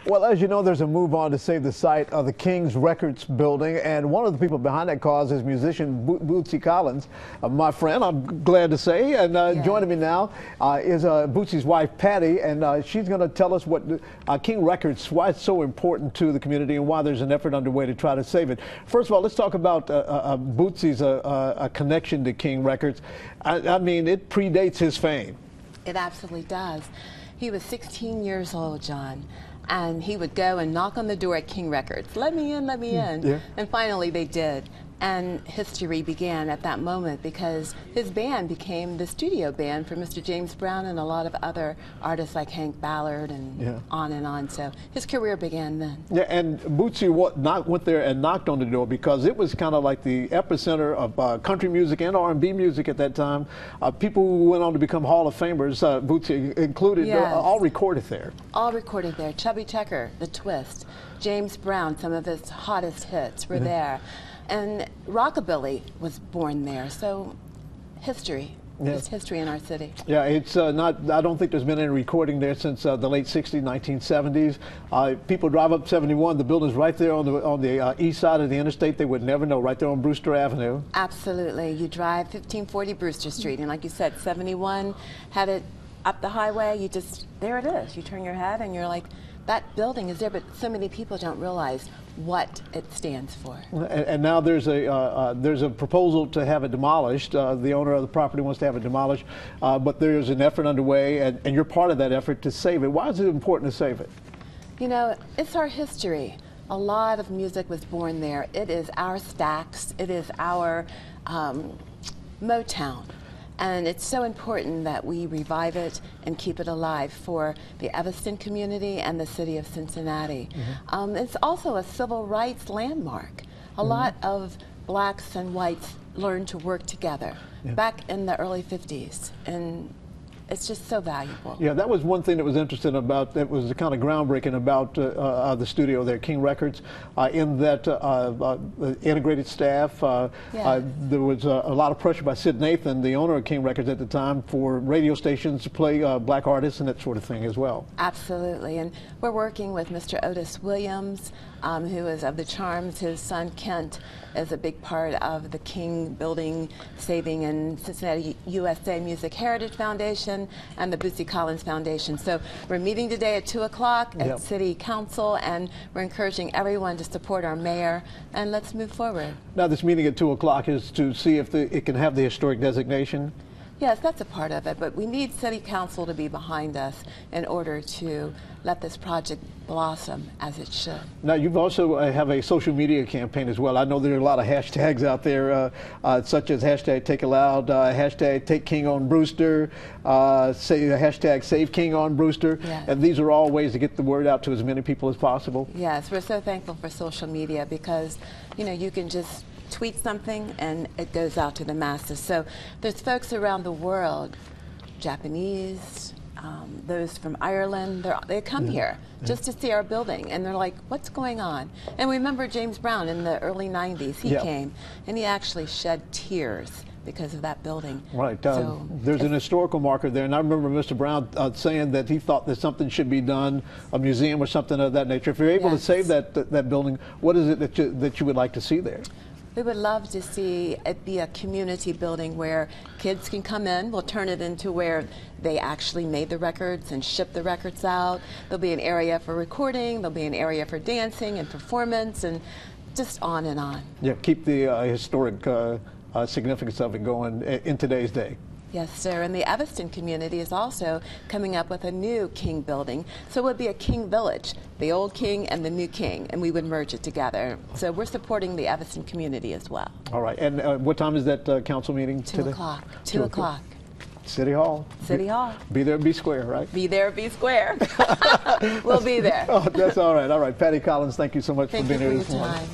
Well, as you know, there's a move on to save the site of the King's Records building, and one of the people behind that cause is musician Bootsy Collins, my friend, I'm glad to say, and joining me now is Bootsy's wife, Patti, and she's going to tell us what King Records, why it's so important to the community and why there's an effort underway to try to save it. First of all, let's talk about Bootsy's connection to King Records. I mean, it predates his fame. It absolutely does. He was 16 years old, John, and he would go and knock on the door at King Records. Let me in, let me in. Yeah. And finally they did. And history began at that moment because his band became the studio band for Mr. James Brown and a lot of other artists like Hank Ballard and on and on. So his career began then. Yeah, and Bootsy went there and knocked on the door because it was kind of like the epicenter of country music and R&B music at that time. People who went on to become Hall of Famers, Bootsy included, all recorded there. All recorded there. Chubby Checker, The Twist, James Brown, some of his hottest hits were there. And rockabilly was born there, so history, just history in our city. Yeah, it's not, I don't think there's been any recording there since the late 60s, 1970s. People drive up 71, the building's right there on the east side of the interstate. They would never know, right there on Brewster Avenue. Absolutely. You drive 1540 Brewster Street, and like you said, 71 had it up the highway, you just, there it is. You turn your head and you're like, that building is there, but so many people don't realize what it stands for. And now there's a proposal to have it demolished. The owner of the property wants to have it demolished, but there's an effort underway, and you're part of that effort to save it. Why is it important to save it? You know, it's our history. A lot of music was born there. It is our Stax. It is our Motown. And it's so important that we revive it and keep it alive for the Evanston community and the city of Cincinnati. It's also a civil rights landmark. A lot of blacks and whites learned to work together back in the early 50s. And it's just so valuable. Yeah, that was one thing that was interesting about, that was kind of groundbreaking about the studio there, King Records, in that integrated staff. There was a lot of pressure by Sid Nathan, the owner of King Records at the time, for radio stations to play black artists and that sort of thing as well. Absolutely, and we're working with Mr. Otis Williams, who is of the Charms. His son Kent is a big part of the King Building Saving and Cincinnati USA Music Heritage Foundation and the Bootsy Collins Foundation. So we're meeting today at 2 o'clock at City Council, and we're encouraging everyone to support our mayor, and let's move forward. Now this meeting at 2 o'clock is to see if it can have the historic designation? Yes, that's a part of it, but we need City Council to be behind us in order to let this project blossom as it should. Now, you've also have a social media campaign as well. I know there are a lot of hashtags out there, such as hashtag Take It Loud, hashtag Take King on Brewster, hashtag Save King on Brewster, and these are all ways to get the word out to as many people as possible. Yes, we're so thankful for social media because, you know, you can just tweet something and it goes out to the masses. So there's folks around the world, Japanese, those from Ireland, they come here just to see our building, and they're like, what's going on? And remember James Brown in the early 90s, he came and he actually shed tears because of that building. Right. So there's an historical marker there, and I remember Mr. Brown saying that he thought that something should be done, a museum or something of that nature. If you're able to save that building, what is it that you would like to see there? We would love to see it be a community building where kids can come in. We'll turn it into where they actually made the records and shipped the records out. There'll be an area for recording, there'll be an area for dancing and performance, and just on and on. Yeah, keep the historic significance of it going in today's day. Yes, sir. And the Evanston community is also coming up with a new King building. So it would be a King Village, the old King and the new King, and we would merge it together. So we're supporting the Evanston community as well. All right. And what time is that council meeting today? 2 o'clock. 2 o'clock. City Hall. City Hall. Be there, be square, right? Be there, be square. We'll be there. Oh, that's all right. All right. Patti Collins, thank you so much for being here this morning.